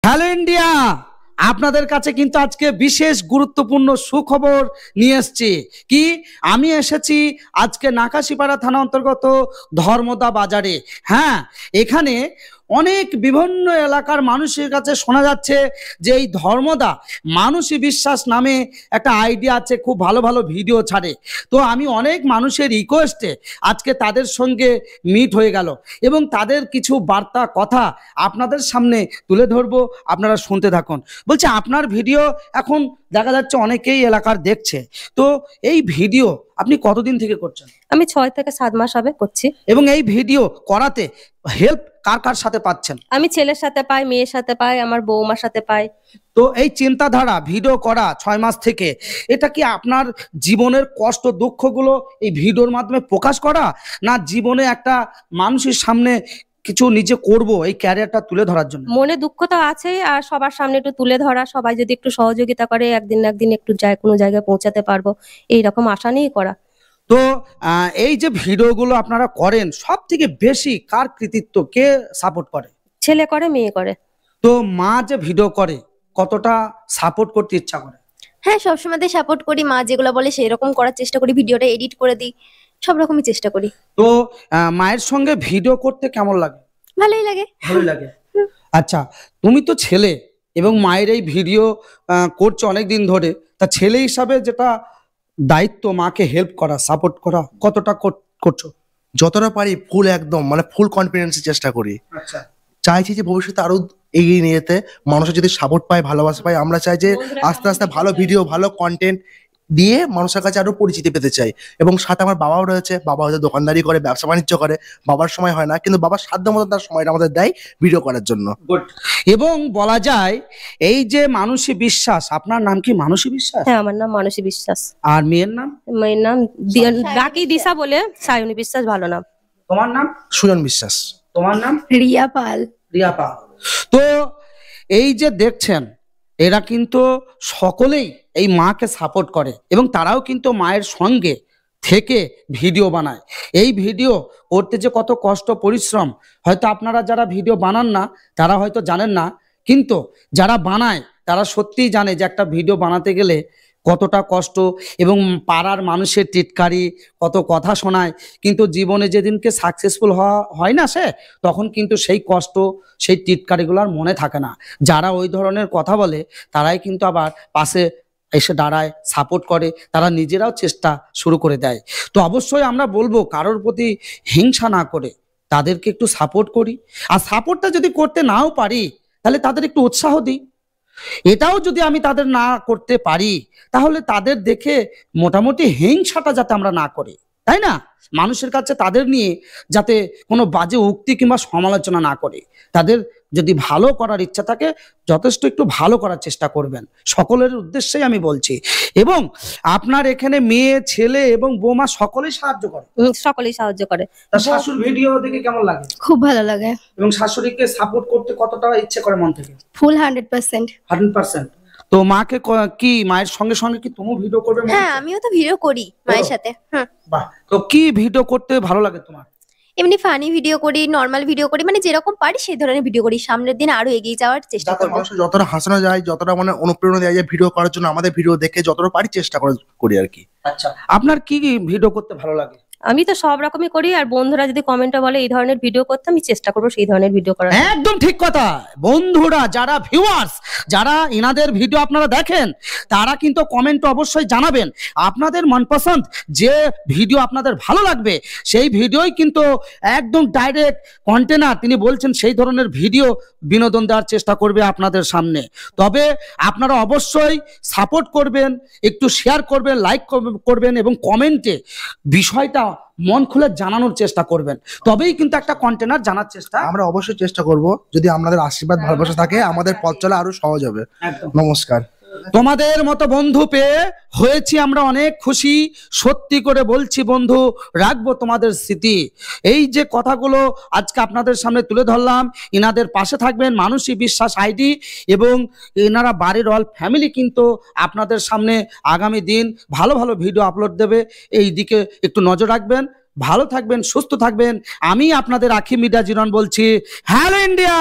Hello India, আপনাদের কাছে কিন্তু আজকে বিশেষ গুরুত্বপূর্ণ সুখবর নিয়ে এসেছি। কি আমি এসেছি আজকে নাকাশিপাড়া থানা অন্তর্গত ধর্মদা বাজারে। হ্যাঁ, এখানে অনেক বিভিন্ন এলাকার মানুষের কাছে শোনা যাচ্ছে যে এই ধর্মদা মানসী বিশ্বাস নামে একটা আইডিয়া আছে, খুব ভালো ভালো ভিডিও ছাড়ে। তো আমি অনেক মানুষের রিকোয়েস্টে আজকে তাদের সঙ্গে মিট হয়ে গেল এবং তাদের কিছু বার্তা কথা আপনাদের সামনে তুলে ধরবো, আপনারা শুনতে থাকুন। বলছে আপনার ভিডিও এখন দেখা যাচ্ছে অনেকেই এলাকার দেখছে, তো এই ভিডিও আপনি কতদিন থেকে করছেন? আমি 6 থেকে 7 মাস হবে করছি। এবং এই ভিডিও করাতে হেল্প কার কার সাথে পাচ্ছেন? আমি ছেলের সাথে পাই, মেয়ের সাথে পাই, আমার বৌমার সাথে পাই। তো এই চিন্তাধারা ভিডিও করা 6 মাস থেকে, এটা কি আপনার জীবনের কষ্ট দুঃখগুলো এই ভিডিওর মাধ্যমে প্রকাশ করা, না জীবনে একটা মানুষের সামনে কিছু নিজে করব এই ক্যারিয়ারটা তুলে ধরার জন্য? মনে দুঃখ তো আছে, আর সবার সামনে একটু তুলে ধরা, সবাই যদি একটু সহযোগিতা করে একদিন না একদিন একটু কোনো জায়গায় পৌঁছাতে পারবো, এইরকম আশা নিয়েই করা। তো এই যে ভিডিওগুলো আপনারা করেন, সব থেকে বেশি কার কৃতিত্ব, কে সাপোর্ট করে? ছেলে করে, মেয়ে করে। তো মা যে ভিডিও করে কতটা সাপোর্ট করতে ইচ্ছা করে? হ্যাঁ, সবসময় সাপোর্ট করি। মা যেগুলো বলে সেই রকম করার চেষ্টা করি, ভিডিওটা এডিট করে দিই, সব রকমই চেষ্টা করি। তো মায়ের সঙ্গে ভিডিও করতে কেমন লাগে? ভালোই লাগে। ভালোই লাগে। আচ্ছা, তুমি তো ছেলে এবং মায়ের এই ভিডিও করছো অনেক দিন ধরে, তা ছেলে হিসাবে যেটা দায়িত্ব মাকে হেল্প করা, সাপোর্ট করা, কতটা করছো? যতটা পারি ফুল, একদম মানে ফুল কনফিডেন্সে চেষ্টা করি। আচ্ছা, চাইছি যে ভবিষ্যতে আরো এগিয়ে নিয়ে যেতে, মানুষের যদি সাপোর্ট পায়, ভালোবাসা পায়, আমরা চাই যে আস্তে আস্তে ভালো ভিডিও, ভালো কন্টেন্ট দিয়ে মানুষের কাছে আরো পরিচিতি পেতে চাই। এবং সাথে আমার বাবাও রয়েছে, বাবা হয়তো দোকানদারি করে, ব্যবসা বাণিজ্য করে, বাবার সময় হয় না, কিন্তু বাবার সাধ্য মতো তার সময়টা আমাদের দেয় ভিডিও করার জন্য। এবং বলা যায় এই যে মানসী বিশ্বাস, আপনার নাম কি মানসী বিশ্বাস? হ্যাঁ, আমার নাম মানসী বিশ্বাস। আর মেয়ের নাম? মেয়ের নাম ডাকি দিশা বলে, সায়নী বিশ্বাস ভালো নাম। তোমার নাম? সুজন বিশ্বাস। তোমার নাম? রিয়া পাল। রিয়া পাল। তো এই যে দেখছেন, এরা কিন্তু সকলেই এই মাকে সাপোর্ট করে এবং তারাও কিন্তু মায়ের সঙ্গে থেকে ভিডিও বানায়। এই ভিডিও করতে যে কত কষ্ট পরিশ্রম, হয়তো আপনারা যারা ভিডিও বানান না তারা হয়তো জানেন না, কিন্তু যারা বানায় তারা সত্যিই জানে যে একটা ভিডিও বানাতে গেলে কতটা কষ্ট, এবং পাড়ার মানুষের টিটকারি, কত কথা শোনায়, কিন্তু জীবনে যেদিনকে সাকসেসফুল হয় না সে, তখন কিন্তু সেই কষ্ট, সেই টিটকারিগুলো আর মনে থাকে না। যারা ওই ধরনের কথা বলে তারাই কিন্তু আবার পাশে এসে দাঁড়ায়, সাপোর্ট করে, তারা নিজেরাও চেষ্টা শুরু করে দেয়। তো অবশ্যই আমরা বলবো কারোর প্রতি হিংসা না করে তাদেরকে একটু সাপোর্ট করি, আর সাপোর্টটা যদি করতে নাও পারি তাহলে তাদের একটু উৎসাহ দিই। এটাও যদি আমি তাদের না করতে পারি তাহলে তাদের দেখে মোটামুটি হিংসাটা যাতে আমরা না করি, তাই না? মানুষের কাছে তাদের নিয়ে যাতে কোনো বাজে উক্তি কিংবা সমালোচনা না করি। তাদের যদি ভালো করার ইচ্ছা থাকে যথেষ্ট একটু ভালো করার চেষ্টা করবেন, সকলের উদ্দেশ্যেই আমি বলছি। এবং আপনার এখানে মেয়ে, ছেলে এবং বৌমা সকলেই সাহায্য করে? সকলেই সাহায্য করে। তার শাশুড় ভিডিও দেখে কেমন লাগে? খুব ভালো লাগে। এবং শাশুড়িকে সাপোর্ট করতে কতটা ইচ্ছে করে মন থেকে? ফুল 100%। 100%। তো মাকে কি মায়ের সঙ্গে সঙ্গে কি তুমি ভিডিও করবে? হ্যাঁ, আমিও তো ভিডিও করি মায়ের সাথে। হ্যাঁ। বাহ, তো কি ভিডিও করতে ভালো লাগে তোমার? এমনি ফানি ভিডিও করি, নরমাল ভিডিও করি, মানে যেরকম পারি সেই ধরনের ভিডিও করি। সামনের দিন আরো এগিয়ে যাওয়ার চেষ্টা যাতে করব। মানুষকে যতটা হাসানো যায়, যতটা মানে অনুপ্রেরণা দেওয়া যায় ভিডিও করার জন্য, আমাদের ভিডিও দেখে যতটা পারি চেষ্টা করি আর কি। আচ্ছা, আপনার কি ভিডিও করতে ভালো লাগে? আমি তো সব রকমই করি, আর বন্ধুরা যদি কমেন্টে বলে এই ধরনের ভিডিও করতে, আমি চেষ্টা করবো সেই ধরনের ভিডিও করার। একদম ঠিক কথা। বন্ধুরা, যারা ভিউয়ার্স, যারা ইনাদের ভিডিও আপনারা দেখেন, তারা কিন্তু কমেন্ট অবশ্যই জানাবেন আপনাদের মনপসন্দ যে ভিডিও আপনাদের ভালো লাগবে, সেই ভিডিওই কিন্তু একদম ডাইরেক্ট কন্টেনার তিনি বলছেন সেই ধরনের ভিডিও বিনোদন দেওয়ার চেষ্টা করবে আপনাদের সামনে। তবে আপনারা অবশ্যই সাপোর্ট করবেন, একটু শেয়ার করবেন, লাইক করবেন এবং কমেন্টে বিষয়টা মন খুলে জানানোর চেষ্টা করবেন, তবেই কিন্তু একটা কন্টেনার জানার চেষ্টা আমরা অবশ্যই চেষ্টা করব। যদি আপনাদের আশীর্বাদ, ভালোবাসা থাকে, আমাদের পথ চলা আরো সহজ হবে। নমস্কার। তোমাদের মতো বন্ধু পেয়ে হয়েছি আমরা অনেক খুশি। সত্যি করে বলছি বন্ধু, রাখবো তোমাদের স্মৃতি। এই যে কথাগুলো আজকে আপনাদের সামনে তুলে ধরলাম, ইনাদের পাশে থাকবেন মানসী বিশ্বাস আইডি এবং এনারা বাড়ির অল ফ্যামিলি কিন্তু আপনাদের সামনে আগামী দিন ভালো ভালো ভিডিও আপলোড দেবে, এই দিকে একটু নজর রাখবেন। ভালো থাকবেন, সুস্থ থাকবেন। আমি আপনাদের আখি মিডিয়া জীবন বলছি। Hello India.